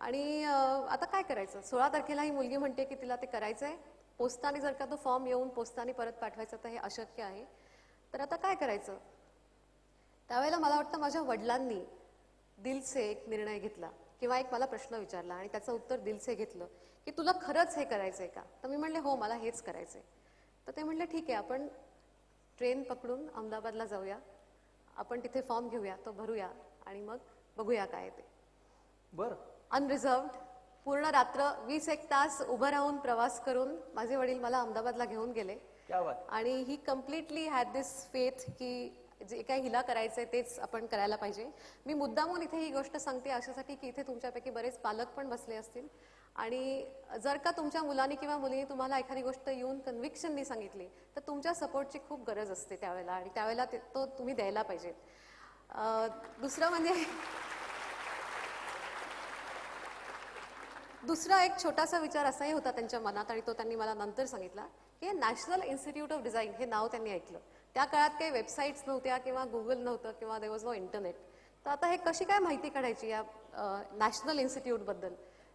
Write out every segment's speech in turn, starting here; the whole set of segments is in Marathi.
आणि आता काय करायचं, 16 तारखेला ही मुलगी म्हणते की तिला ते करायचं आहे. पोस्टाने जर का तो फॉर्म येऊन पोस्टाने परत पाठवायचा तर हे अशक्य आहे. तर आता काय करायचं. त्यावेळेला मला वाटतं माझ्या वडिलांनी दिलसे एक निर्णय घेतला किंवा एक मला प्रश्न विचारला आणि त्याचं उत्तर दिलसे घेतलं की तुला खरंच हे करायचंय का. तर मी म्हणले हो, मला हेच करायचंय. तर ते म्हणले ठीक आहे, आपण ट्रेन पकडून अहमदाबादला जाऊया, आपण तिथे फॉर्म घेऊया, तो भरूया आणि मग बघूया काय ते. बर. अनरिझर्व्ड पूर्ण रात्र 20-1 तास उभं राहून प्रवास करून माझे वडील मला अहमदाबादला घेऊन गेले. क्या बात. आणि ही कम्प्लिटली हॅड दिस फेथ की जे काही हिला करायचंय तेच आपण करायला पाहिजे. मी मुद्दामून इथे ही गोष्ट सांगते अशासाठी की इथे तुमच्यापैकी बरेच पालक पण बसले असतील आणि जर का तुमच्या मुलांनी किंवा मुलीने तुम्हाला एखादी गोष्ट येऊन कन्व्हिक्शननी सांगितली तर तुमच्या सपोर्टची खूप गरज असते त्यावेळेला आणि त्यावेळेला तो तुम्ही द्यायला पाहिजे. दुसरा एक छोटासा विचार असाही होता त्यांच्या मनात आणि तो त्यांनी मला नंतर सांगितला की नॅशनल इन्स्टिट्यूट ऑफ डिझाईन हे नाव त्यांनी ऐकलं. त्या काळात काही वेबसाईट्स नव्हत्या किंवा गुगल नव्हतं किंवा देयर वॉज नो इंटरनेट. तर आता हे कशी काय माहिती काढायची या नॅशनल इन्स्टिट्यूटबद्दल.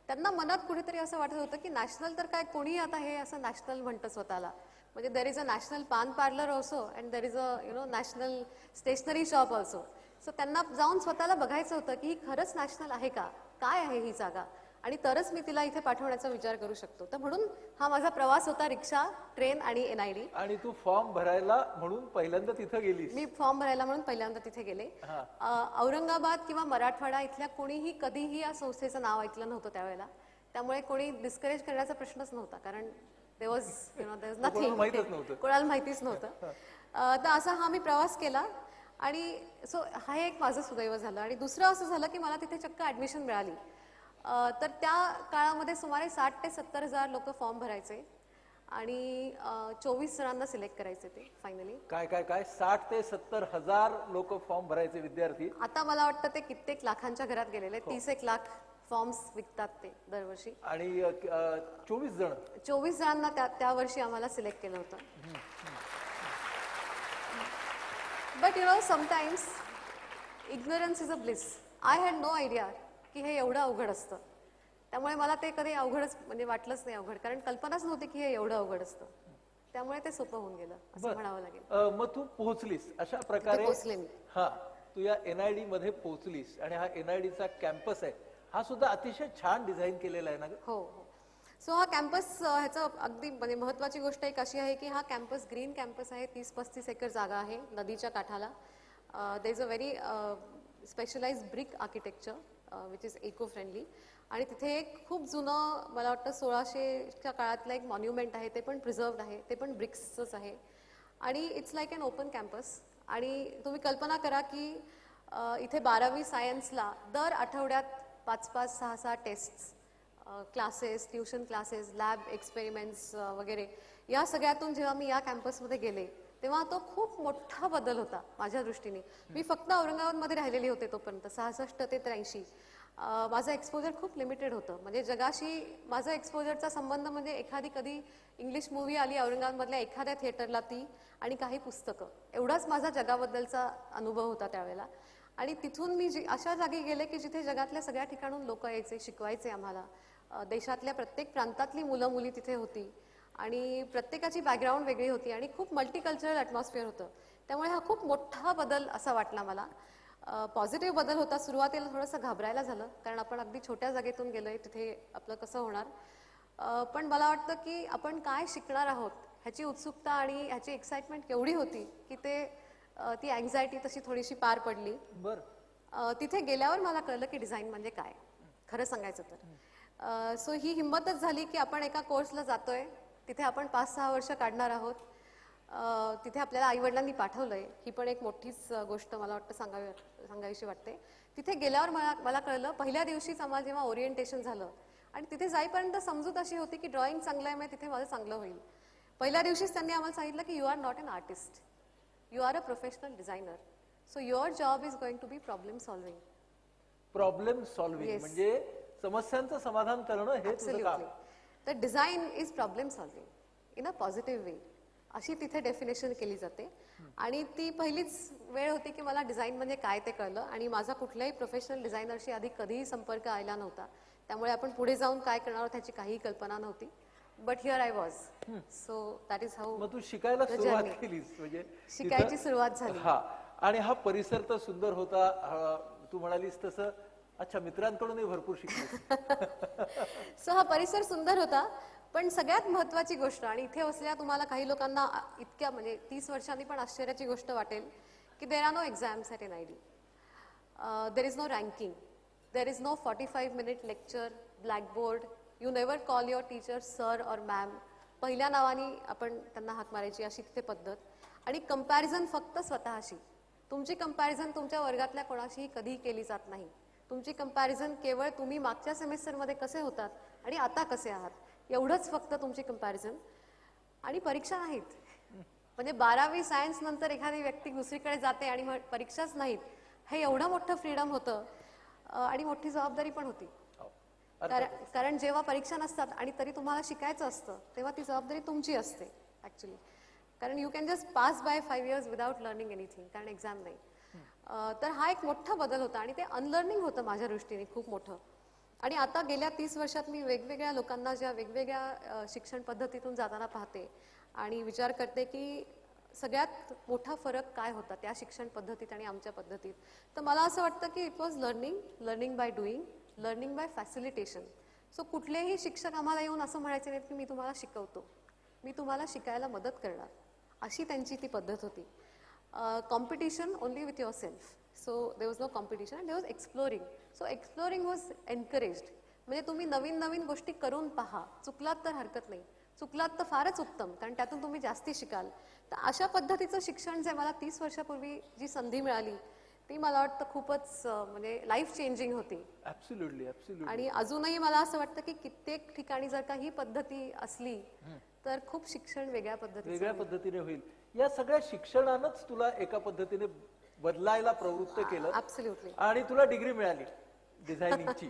त्यांना मनात कुठेतरी असं वाटत होतं की नॅशनल तर काय, कोणी आता हे असं नॅशनल म्हणतं स्वतःला. म्हणजे there is a national paan parlour also and there is a national stationery shop also. So त्यांना जाऊन स्वतःला बघायचं होतं की ही खरंच नॅशनल आहे का, काय आहे ही जागा, आणि तरच मी तिला इथे पाठवण्याचा विचार करू शकतो. तर म्हणून हा माझा प्रवास होता, रिक्षा, ट्रेन आणि NID. आणि तू फॉर्म भरायला म्हणून पहिल्यांदा तिथं गेलीस. मी फॉर्म भरायला म्हणून पहिल्यांदा तिथे गेले. औरंगाबाद किंवा मराठवाडा इथल्या कोणीही कधीही या संस्थेचं नाव ऐकलं नव्हतं त्यावेळेला. त्यामुळे कोणी डिस्करेज करण्याचा प्रश्नच नव्हता, कारण देर वॉज नथिंग, कोणाला माहितीच नव्हतं. तर असा हा मी प्रवास केला आणि सो हा एक माझं सुदैव झालं. आणि दुसरं असं झालं की मला तिथे चक्क ॲडमिशन मिळाली. तर त्या काळामध्ये सुमारे 60 ते 70 हजार लोक फॉर्म भरायचे आणि 24 जणांना सिलेक्ट करायचे ते फायनली. काय काय काय 60 ते 70 हजार लोक फॉर्म भरायचे विद्यार्थी. आता मला वाटतं ते कित्येक लाखांच्या घरात गेलेले. 30-1 लाख फॉर्म्स विकतात ते दरवर्षी. आणि 24 जणांना त्या वर्षी आम्हाला सिलेक्ट केलं होतं. But you know sometimes ignorance is a bliss. I had no idea की हे एवढं अवघड असतं. त्यामुळे मला ते कधी अवघडच म्हणजे वाटलंच नाही अवघड, कारण कल्पनाच नव्हती की हे एवढं अवघड असतं. त्यामुळे ते सोपं होऊन गेलं असं म्हणावं लागेल. मग तू पोहोचलीस अशा प्रकारे. पोहोचले मी. हा, तू या NID मध्ये पोहोचलीस आणि हा NIDचा कॅम्पस आहे, हा सुद्धा अतिशय छान डिझाईन केलेला आहे ना. हो हो. सो हा कॅम्पस ह्याचं अगदी म्हणजे महत्त्वाची गोष्ट एक अशी आहे की हा कॅम्पस ग्रीन कॅम्पस आहे. 30-35 एकर जागा आहे नदीच्या काठाला. There is a very specialised brick architecture which is eco friendly. आणि तिथे एक खूप जुनं, मला वाटतं 1600च्या काळातलं एक मॉन्युमेंट आहे, ते पण प्रिझर्व्ड आहे, ते पण ब्रिक्सचंच आहे. आणि it's like an open campus. आणि तुम्ही कल्पना करा की इथे 12वी सायन्सला दर आठवड्यात 5-5, 6-6 tests, classes, tuition classes, lab experiments वगैरे, या सगळ्यातून जेव्हा मी या कॅम्पसमध्ये गेले तेव्हा तो खूप मोठा बदल होता माझ्या दृष्टीने. मी फक्त औरंगाबादमध्ये राहिलेली होते तोपर्यंत 66 ते 83. माझं एक्सपोजर खूप लिमिटेड होतं. म्हणजे जगाशी माझं एक्सपोजरचा संबंध म्हणजे एखादी कधी इंग्लिश मूव्ही आली औरंगाबादमधल्या एखाद्या थिएटरला ती, आणि काही पुस्तकं, एवढाच माझा जगाबद्दलचा अनुभव होता त्यावेळेला. आणि तिथून मी अशा जागी गेले की जिथे जगातल्या सगळ्या ठिकाणून लोक यायचे, शिकवायचे आम्हाला. देशातल्या प्रत्येक प्रांतातली मुलं मुली तिथे होती आणि प्रत्येकाची बॅकग्राऊंड वेगळी होती आणि खूप मल्टीकल्चरल ॲटमॉस्फिअर होतं. त्यामुळे हा खूप मोठा बदल असा वाटला मला. पॉझिटिव्ह बदल होता. सुरुवातीला थोडंसं घाबरायला झालं, कारण आपण अगदी छोट्या जागेतून गेलोय, तिथे आपलं कसं होणार. पण मला वाटतं की आपण काय शिकणार आहोत ह्याची उत्सुकता आणि ह्याची एक्साइटमेंट केवढी होती की ती अँझायटी तशी थोडीशी पार पडली. तिथे गेल्यावर मला कळलं की डिझाईन म्हणजे काय, खरं सांगायचं तर. सो ही हिंमतच झाली की आपण एका कोर्सला जातोय, तिथे आपण 5-6 वर्ष काढणार आहोत. तिथे आपल्याला आईवडिलांनी पाठवलंय, ही पण एक मोठीच गोष्ट मला वाटतं सांगावीशी वाटते. तिथे गेल्यावर मला कळलं, पहिल्या दिवशीच आम्हाला जेव्हा ओरिएंटेशन झालं आणि तिथे जाईपर्यंत समजूत अशी होती की ड्रॉइंग चांगलं आहे, मग तिथे माझं चांगलं होईल. पहिल्या दिवशीच त्यांनी आम्हाला सांगितलं की you are not an artist, you are a professional designer. So your job is going to be problem solving. Problem solving म्हणजे समस्यांचं समाधान करणं हे तुझं काम. तर design is problem solving in a positive way, अशी तिथे डेफिनेशन केली जाते. आणि ती पहिलीच वेळ होती की मला डिझाईन म्हणजे काय ते कळलं. आणि माझा कुठल्याही प्रोफेशनल डिझायनरशी आधी कधीही संपर्क आला नव्हता. त्यामुळे आपण पुढे जाऊन काय करणार आहोत ह्याची काहीही कल्पना नव्हती. But here I was. So that is how मग तू शिकायला सुरुवात केलीस म्हणजे शिकायची सुरुवात झाली. हा, आणि हा परिसर तर सुंदर होता. तू म्हणालीस तसं. अच्छा, मित्रांकडूनही भरपूर शिकलीस. सो हा परिसर सुंदर होता. पण सगळ्यात महत्वाची गोष्ट, आणि इथे बसलेल्या तुम्हाला काही लोकांना इतक्या म्हणजे 30 वर्षांनी पण आश्चर्याची गोष्ट वाटेल की there are no exams at NID. There is no ranking, there is no 45-minute lecture, blackboard. You never call your teacher sir or ma'am. पहिल्या नावाने आपण त्यांना हाक मारायची अशी तिथे पद्धत. आणि कंपॅरिझन फक्त स्वतःशी. तुमची कंपॅरिझन तुमच्या वर्गातल्या कोणाशीही कधीही केली जात नाही. तुमची कंपॅरिझन केवळ तुम्ही मागच्या सेमेस्टरमध्ये कसे होतात आणि आता कसे आहात एवढंच फक्त तुमची कंपॅरिझन. आणि परीक्षा नाहीत. म्हणजे 12वी सायन्स नंतर एखादी व्यक्ती दुसरीकडे जाते आणि परीक्षाच नाहीत, हे एवढं मोठं फ्रीडम होतं. आणि मोठी जबाबदारी पण होती. कारण जेव्हा परीक्षा नसतात आणि तरी तुम्हाला शिकायचं असतं तेव्हा ती जबाबदारी तुमची असते ॲक्च्युली. कारण you can just pass by 5 years without learning anything, कारण एक्झाम नाही. तर हा एक मोठा बदल होता आणि ते अनलर्निंग होतं माझ्या दृष्टीने खूप मोठं. आणि आता गेल्या 30 वर्षात मी वेगवेगळ्या लोकांना ज्या वेगवेगळ्या शिक्षण पद्धतीतून जाताना पाहते आणि विचार करते की सगळ्यात मोठा फरक काय होता त्या शिक्षण पद्धतीत आणि आमच्या पद्धतीत. तर मला असं वाटतं की it was learning by doing, learning by facilitation. So कुठलेही शिक्षक आम्हाला येऊन असं म्हणायचे नाहीत की मी तुम्हाला शिकवतो, मी तुम्हाला शिकायला मदत करणार, अशी त्यांची ती पद्धत होती. Competition only with your self. So there was no competition and there was exploring. So exploring was encouraged. म्हणजे तुम्ही नवीन नवीन गोष्टी करून पहा, चुकलात तर हरकत नाही, चुकलात तर फारच उत्तम, कारण त्यातून तुम्ही जास्ती शिकाल. तर अशा पद्धतीचं शिक्षण जे मला 30 वर्षापूर्वी जी संधी मिळाली ती मला वाटतं खूपच म्हणजे लाईफ चेंजिंग होती. Absolutely, absolutely. आणि अजूनही मला असं वाटतं की कित्येक ठिकाणी जर का ही पद्धती असली तर खूप शिक्षण वेगळ्या पद्धतीने होईल. या सगळ्या शिक्षणानंच तुला एका पद्धतीने बदलायला प्रवृत्त केलं. ऍब्सोल्युटली. आणि तुला डिग्री मिळाली डिझायनिंगची.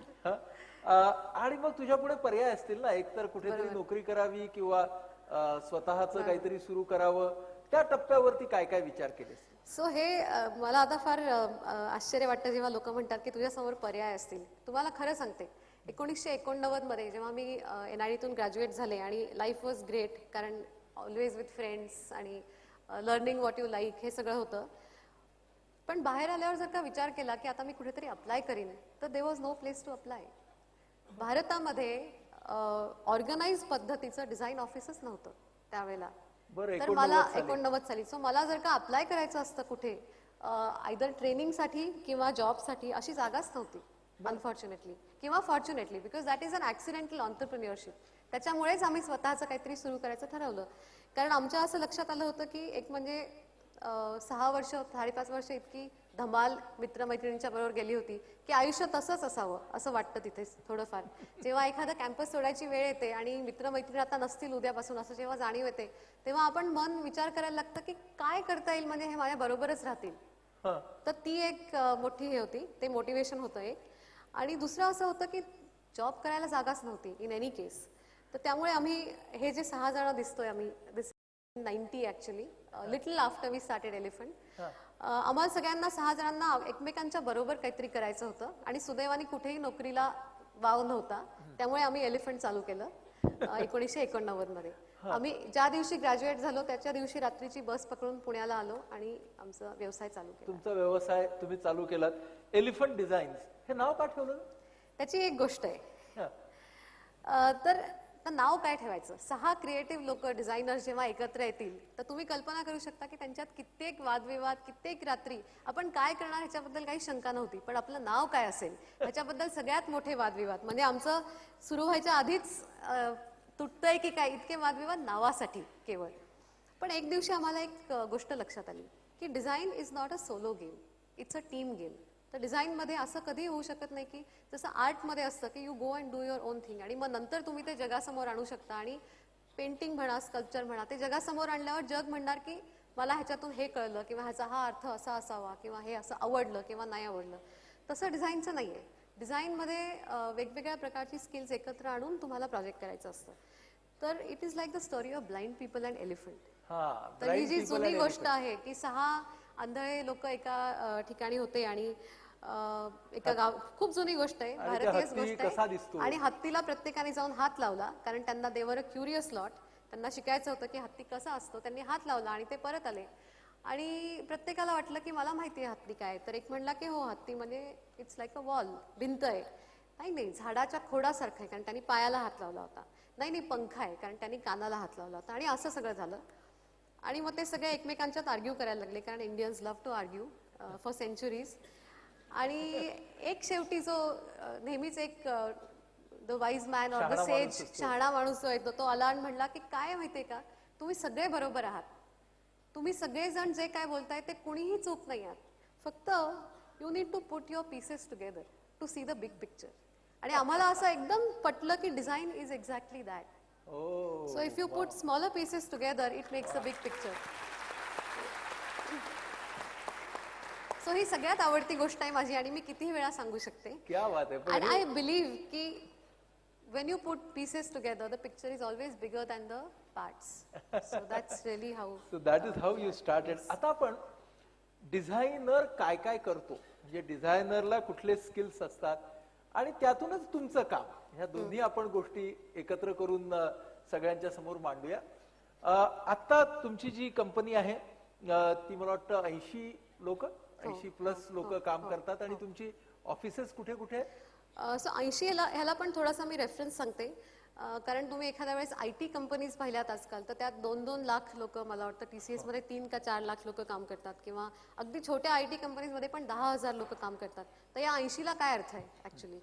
आणि मग तुझ्या पुढे पर्याय असतील ना, एकतर कुठेतरी नोकरी करावी किंवा स्वतःचं काहीतरी सुरू करावं. त्या टप्प्यावरती काय काय विचार केलेस? सो हे मला आता फार आश्चर्य वाटतं जेव्हा लोक म्हणतात की तुझ्यासमोर पर्याय असतील. तुम्हाला खरं सांगते, 1989 मध्ये जेव्हा मी NIDतून ग्रॅज्युएट झाले आणि लाईफ वॉज ग्रेट, कारण ऑलवेज विथ फ्रेंड्स आणि लर्निंग व्हॉट यू लाईक हे सगळं होतं. पण बाहेर आल्यावर जर का विचार केला की आता मी कुठेतरी अप्लाय करीन तर there was no place to apply. भारतामध्ये ऑर्गनाइज पद्धतीचं डिझाईन ऑफिसच नव्हतं त्यावेळेला. तर मला 89 साली. सो मला जर का अप्लाय करायचं असतं कुठे आयदर ट्रेनिंगसाठी किंवा जॉबसाठी, अशी जागाच नव्हती अनफॉर्च्युनेटली किंवा fortunately, because that is an accidental entrepreneurship. त्याच्यामुळेच आम्ही स्वतःचं काहीतरी सुरू करायचं ठरवलं. कारण आमच्या असं लक्षात आलं होतं की एक म्हणजे 6 वर्ष 5.5 वर्ष इतकी धमाल मित्रमैत्रिणींच्या बरोबर गेली होती की आयुष्य तसंच असावं असं वाटतं तिथे थोडंफार. जेव्हा एखादा कॅम्पस सोडायची वेळ येते आणि मित्रमैत्रिणी आता नसतील उद्यापासून असं जेव्हा जाणीव येते तेव्हा आपण विचार करायला लागतं की काय करता येईल म्हणजे हे माझ्या बरोबरच राहतील. तर ती एक मोठी हे होती, ते मोटिवेशन होतं एक. आणि दुसरं असं होतं की जॉब करायला जागाच नव्हती इन एनी केस. तर त्यामुळे आम्ही हे जे 6 जण दिसतोय आम्ही, 90 actually, little after we started Elephant. आम्हाला सगळ्यांना 6 जणांना एकमेकांच्या बरोबर काहीतरी करायचं होतं आणि सुदैवाने कुठेही नोकरीला वाव नव्हता. त्यामुळे आम्ही एलिफंट चालू केलं 1989 मध्ये. आम्ही ज्या दिवशी ग्रॅज्युएट झालो त्याच्या दिवशी रात्रीची बस पकडून पुण्याला आलो आणि आमचा व्यवसाय चालू केला. तुमचा व्यवसाय तुम्ही चालू केलात. एलिफंट डिझाईन्स हे नाव का ठेवलं? त्याची एक गोष्ट आहे. तर नाव काय ठेवायचं? 6 क्रिएटिव्ह लोक डिझायनर्स जेव्हा एकत्र येतील तर तुम्ही कल्पना करू शकता की त्यांच्यात कित्येक वादविवाद, कित्येक रात्री आपण काय करणार ह्याच्याबद्दल काही शंका नव्हती, पण आपलं नाव काय असेल ह्याच्याबद्दल सगळ्यात मोठे वादविवाद. म्हणजे आमचं सुरू व्हायच्या आधीच तुटतंय की काय इतके वादविवाद नावासाठी केवळ. पण एक दिवशी आम्हाला एक गोष्ट लक्षात आली की design is not a solo game, it's a team game. तर डिझाईनमध्ये असं कधी होऊ शकत नाही की जसं आर्टमध्ये असतं की you go and do your on thing आणि मग नंतर तुम्ही ते जगासमोर आणू शकता. आणि पेंटिंग म्हणा, स्कल्पचर म्हणा, ते जगासमोर आणल्यावर जग म्हणणार की मला ह्याच्यातून हे कळलं किंवा ह्याचा हा अर्थ असा असावा किंवा हे असं आवडलं किंवा नाही आवडलं. तसं डिझाईनचं नाही आहे. डिझाईनमध्ये वेगवेगळ्या प्रकारची स्किल्स एकत्र आणून तुम्हाला प्रोजेक्ट करायचं असतं. तर it is like the story of blind people and elephant. तर ही जी जुनी गोष्ट आहे की 6 आंधळे लोक एका ठिकाणी होते आणि एका गाव, खूप जुनी गोष्ट आहे, आणि ते भारतीयच हत्ती गोष्ट कसा आहे. दिसतो? आणि हत्तीला प्रत्येकाने जाऊन हात लावला, कारण त्यांना देवर क्युरियस लॉट, त्यांना शिकायचं होतं की हत्ती कसा असतो. त्यांनी हात लावला आणि ते परत आले. आणि प्रत्येकाला वाटलं की मला माहिती आहे हत्ती काय. तर एक म्हणला की हो, हत्ती म्हणजे इट्स लाईक अ वॉल, भिंत आहे. नाही नाही, झाडाच्या खोडासारखं आहे, कारण त्यांनी पायाला हात लावला होता. नाही नाही, पंख आहे, कारण त्यांनी कानाला हात लावला होता. आणि असं सगळं झालं. आणि मग ते सगळे एकमेकांच्यात आर्ग्यू करायला लागले, कारण Indians love to argue for centuries. आणि एक शेवटी जो नेहमीच एक the wise man or the शहाणा सेज, माणूस असतो. शहाणा माणूस जो येतो, तो आला आणि म्हणला की काय माहितीये का, तुम्ही सगळे बरोबर आहात. तुम्ही सगळेजण जे काय बोलताय ते कुणीही चूक नाही आहात. फक्त you need to put your pieces together to see the big picture. आणि आम्हाला असं एकदम पटलं की design is exactly that. Oh, so if you put smaller pieces together it makes a big picture. So ही सगळ्यात आवडती गोष्ट आहे माझी, आणि मी कितीही वेळा सांगू शकते. क्या बात आहे. पण And हे- I believe ki when you put pieces together, the picture is always bigger than the parts. So that's really how. So that is how you started. आता आपण डिझायनर काय काय करतो, म्हणजे डिझायनरला कुठले स्किल्स असतात आणि त्यातूनच तुमचं काम, ह्या दोन्ही आपण गोष्टी एकत्र करून सगळ्यांच्या समोर मांडूया. आता तुमची जी कंपनी आहे ती मला वाटतं 80 लोक, 80+ लोक काम करतात. आणि तुमची ऑफिसेस कुठे कुठे आहेत? सो 80 ह्याला पण थोडासा मी रेफरन्स सांगते. कारण तुम्ही एखाद्या वेळेस IT कंपनीज पाहिल्यात आजकाल, तर त्यात 2-2 लाख लोक, मला वाटतं TCS मध्ये 3 का 4 लाख लोक काम करतात, किंवा अगदी छोट्या IT कंपनीजमध्ये पण 10,000 लोक काम करतात. तर या 80ला काय अर्थ आहे ऍक्च्युली?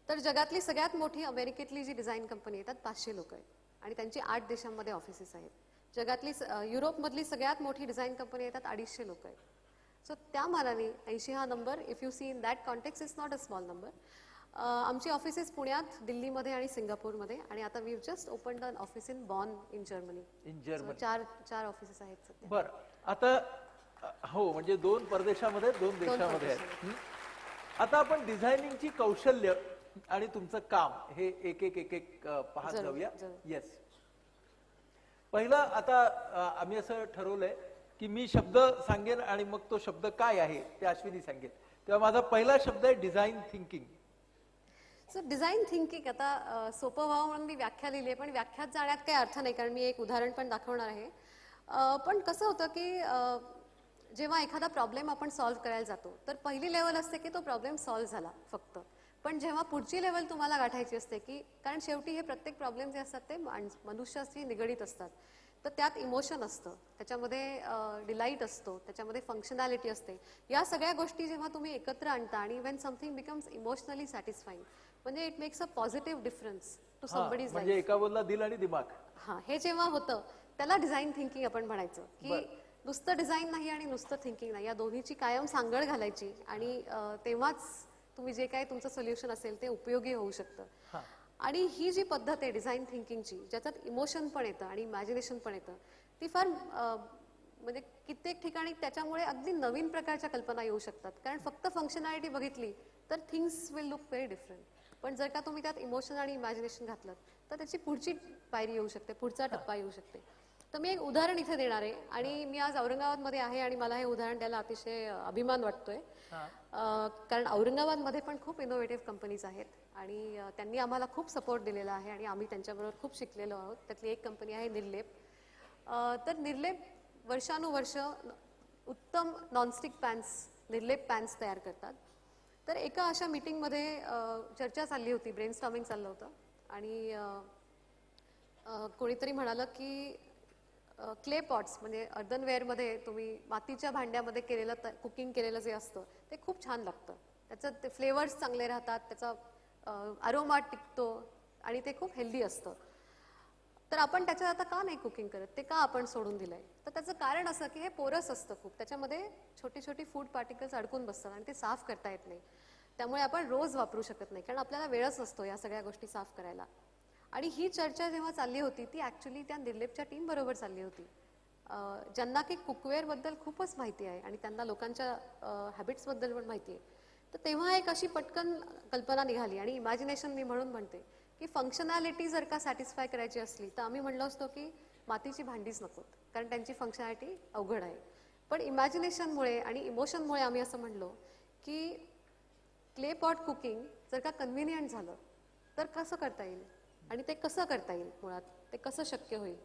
तर जगातली सगळ्यात मोठी अमेरिकेतली जी डिझाईन कंपनी आहे त्यात 500 लोक आहेत, आणि त्यांची 8 देशांमध्ये ऑफिसेस आहेत. जगातली युरोपमधली सगळ्यात मोठी डिझाईन कंपनी आहे त्यात 250 लोक आहेत. सो त्या मानाने 80 हा number, if you see in that context, is not a small number. आमची ऑफिसेस पुण्यात, दिल्लीमध्ये आणि सिंगापूरमध्ये, आणि आता we just opened an office in Bonn in Germany. In Germany. चार ऑफिसेस आहेत सध्या. बर, आता हो, म्हणजे 2 परदेशामध्ये, 2 देशामध्ये आहेत. परदेशामध्ये. आता आपण डिझायनिंगची कौशल्य आणि तुमचं काम हे एक एक एक एक पाहत जरूर, जाऊया. जरूर. येस. पहिला आता आम्ही असं ठरवलंय की मी शब्द सांगेन आणि मग तो शब्द काय आहे ते अश्विनी सांगेल. तेव्हा माझा पहिला शब्द आहे design thinking. So design thinking, आता सोपं व्हावं म्हणून मी व्याख्या लिहिली आहे, पण व्याख्यात जाण्यात काही अर्थ नाही, कारण मी एक उदाहरण पण दाखवणार आहे. पण कसं होतं की जेव्हा एखादा प्रॉब्लेम आपण सॉल्व्ह करायला जातो, तर पहिली लेवल असते की तो प्रॉब्लेम सॉल्व्ह झाला फक्त. पण जेव्हा पुढची लेवल तुम्हाला गाठायची असते, की कारण शेवटी हे प्रत्येक प्रॉब्लेम जे असतात ते मनुष्याशी निगडीत असतात, तर त्यात इमोशन असतं, त्याच्यामध्ये डिलाईट असतो, त्याच्यामध्ये फंक्शनॅलिटी असते. या सगळ्या गोष्टी जेव्हा तुम्ही एकत्र आणता, आणि when something becomes emotionally satisfying, म्हणजे it makes a positive difference to somebody's म्हणजे लाईफ. एका बोलला दिल आणि दिमाग. हा, हे जेव्हा होतं त्याला डिझाईन थिंकिंग आपण म्हणायचं. की नुसतं डिझाईन नाही आणि नुसतं थिंकिंग नाही, या दोन्हीची कायम सांगड घालायची, आणि तेव्हाच तुम्ही जे काही तुमचं सोल्युशन असेल ते उपयोगी होऊ शकतं. आणि ही जी पद्धत आहे डिझाईन थिंकिंगची, ज्याच्यात इमोशन पण येतं आणि इमॅजिनेशन पण येतं, ती फार म्हणजे कित्येक ठिकाणी त्याच्यामुळे अगदी नवीन प्रकारच्या कल्पना येऊ शकतात. कारण फक्त फंक्शनॅलिटी बघितली तर things will look very different. पण जर का तुम्ही त्यात इमोशन आणि इमॅजिनेशन घातलं तर त्याची पुढची पायरी येऊ शकते, पुढचा टप्पा येऊ शकते. तर मी एक उदाहरण इथे देणार आहे, आणि मी आज औरंगाबादमध्ये आहे आणि मला हे उदाहरण द्यायला अतिशय अभिमान वाटतोय. कारण औरंगाबादमध्ये पण खूप इनोव्हेटिव्ह कंपनीज आहेत, आणि त्यांनी आम्हाला खूप सपोर्ट दिलेला आहे, आणि आम्ही त्यांच्याबरोबर खूप शिकलेलो आहोत. त्यातली एक कंपनी आहे निर्लेप. तर निर्लेप वर्षानुवर्ष उत्तम नॉनस्टिक पॅन्स, निर्लेप पॅन्स तयार करतात. तर एका अशा मीटिंगमध्ये चर्चा चालली होती, ब्रेनस्टॉर्मिंग चाललं होतं, आणि कोणीतरी म्हणालं की क्ले पॉट्स, म्हणजे अर्धनवेअरमध्ये तुम्ही मातीच्या भांड्यामध्ये केलेलं कुकिंग केलेलं जे असतं ते खूप छान लागतं. त्याचं ते फ्लेवर्स चांगले राहतात, त्याचा अरोमा टिकतो, आणि ते खूप हेल्दी असतं. तर आपण त्याच्यात आता का नाही कुकिंग करत, ते का आपण सोडून दिलंय? तर त्याचं कारण असं की हे पोरस असतं खूप, त्याच्यामध्ये छोटी छोटी फूड पार्टिकल्स अडकून बसतात आणि ते साफ करता येत नाही. त्यामुळे आपण रोज वापरू शकत नाही, कारण आपल्याला वेळच नसतो या सगळ्या गोष्टी साफ करायला. आणि ही चर्चा जेव्हा चालली होती ती ॲक्च्युली त्या निर्लेपच्या टीम बरोबर चालली होती, ज्यांना की कुकवेअरबद्दल खूपच माहिती आहे आणि त्यांना लोकांच्या हॅबिट्सबद्दल पण माहिती आहे. तर तेव्हा एक अशी पटकन कल्पना निघाली, आणि इमॅजिनेशन मी म्हणून म्हणते की फंक्शनॅलिटी जर का सॅटिस्फाय करायची असली तर आम्ही म्हणलो असतो की मातीची भांडीच नकोत, कारण त्यांची फंक्शनॅलिटी अवघड आहे. पण इमॅजिनेशनमुळे आणि इमोशनमुळे आम्ही असं म्हणलो की क्ले पॉट कुकिंग जर का कन्व्हिनियंट झालं तर कसं करता येईल आणि ते कसं करता येईल, मुळात ते कसं शक्य होईल.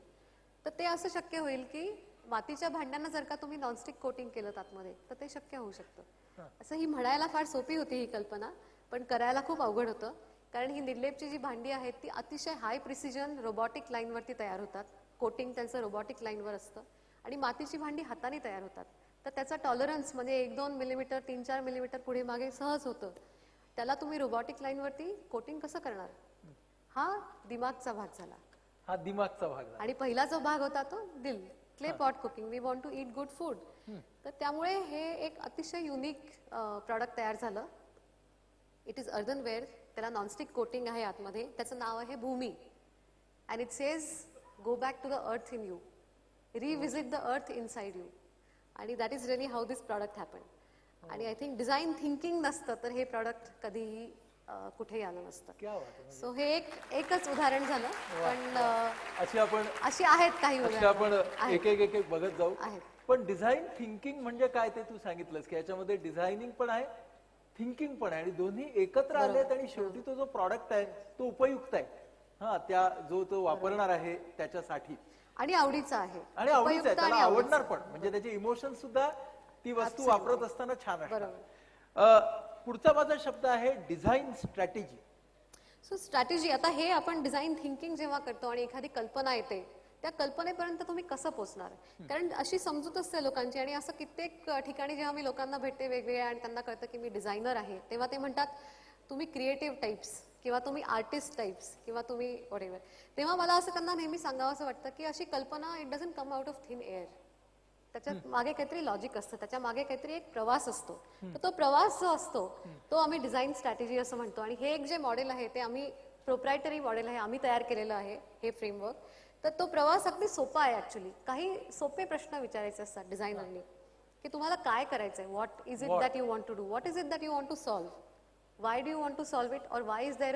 तर ते असं शक्य होईल की मातीच्या भांड्यांना जर का तुम्ही नॉनस्टिक कोटिंग केलं आतमध्ये तर ते शक्य होऊ शकतं. असं ही म्हणायला फार सोपी होती ही कल्पना, पण करायला खूप अवघड होतं. कारण ही निर्लेपची जी भांडी आहेत ती अतिशय हाय प्रिसिजन रोबॉटिक लाईनवरती तयार होतात. कोटिंग त्यांचं रोबॉटिक लाईनवर असतं आणि मातीची भांडी हाताने तयार होतात. तर त्याचा टॉलरन्स म्हणजे 1-2 मिलीमीटर 3-4 मिलीमीटर पुढे मागे सहज होतं. त्याला तुम्ही रोबॉटिक लाईनवरती कोटिंग कसं करणार, हा दिमागचा भाग झाला. हा दिमागचा भाग झाला. आणि पहिला जो भाग होता तो दिल, clay pot cooking, we want to eat good food. तर त्यामुळे हे एक अतिशय युनिक प्रॉडक्ट तयार झालं. इट इज अर्धनवेअर, त्याला नॉनस्टिक कोटिंग आहे आतमध्ये, त्याचं नाव आहे Bhumi. And it says go back to the earth in you, revisit the earth inside you. आणि that is really how this product happen. आणि आय थिंक डिझाईन थिंकिंग नसतं तर हे प्रॉडक्ट कधीही कुठेही आलं नसतं. क्या बात आहे. सो हे एकच उदाहरण झालं, पण अशी आहेत काही अशी आपण उदाहरणं. एक बघत जाऊ. आहेत. पण डिझाईन थिंकिंग म्हणजे काय ते तू सांगितलंस की याच्यामध्ये डिझायनिंग पण आहे, थिंकिंग पण आहे आणि दोन्ही एकत्र आलेत आणि शेवटी तो जो प्रॉडक्ट आहे तो उपयुक्त आहे. हा, त्या जो तो वापरणार आहे त्याच्यासाठी आणि आवडीचा आहे, आणि आवडीचं आहे, उपयुक्त त्याला आणि आवडीचं. आवडणार पण, म्हणजे त्याचे इमोशन सुद्धा ती वस्तू वापरत असताना छान असतात. पुढचा माझा शब्द आहे डिझाईन स्ट्रॅटेजी. सो स्ट्रॅटेजी, आता हे आपण डिझाईन थिंकिंग जेव्हा करतो आणि एखादी कल्पना येते त्या कल्पनेपर्यंत तुम्ही कसं पोहोचणार. कारण अशी समजूत असते लोकांची, आणि असं कित्येक ठिकाणी जेव्हा मी लोकांना भेटते वेगवेगळ्या आणि त्यांना कळतं की मी डिझायनर आहे, तेव्हा ते म्हणतात तुम्ही क्रिएटिव्ह टाइप्स किंवा तुम्ही आर्टिस्ट टाइप्स किंवा तुम्ही व्हॉटएव्हर. तेव्हा मला असं त्यांना नेहमी सांगावं असं वाटतं की अशी कल्पना it doesn't come out of thin air. त्याच्यात मागे काहीतरी लॉजिक असतं, त्याच्या मागे काहीतरी एक प्रवास असतो. तर तो प्रवास जो असतो तो आम्ही डिझाईन स्ट्रॅटेजी असं म्हणतो. आणि हे एक जे मॉडेल आहे ते आम्ही प्रोप्रायटरी मॉडेल आहे, आम्ही तयार केलेलं आहे हे फ्रेमवर्क. तर तो प्रवास अगदी सोपा आहे ऍक्च्युली. काही सोपे प्रश्न विचारायचे असतात डिझायनरनी की तुम्हाला काय करायचंय, what is it that you want to do, what is it that you want to solve, why do you want to solve it, or why is there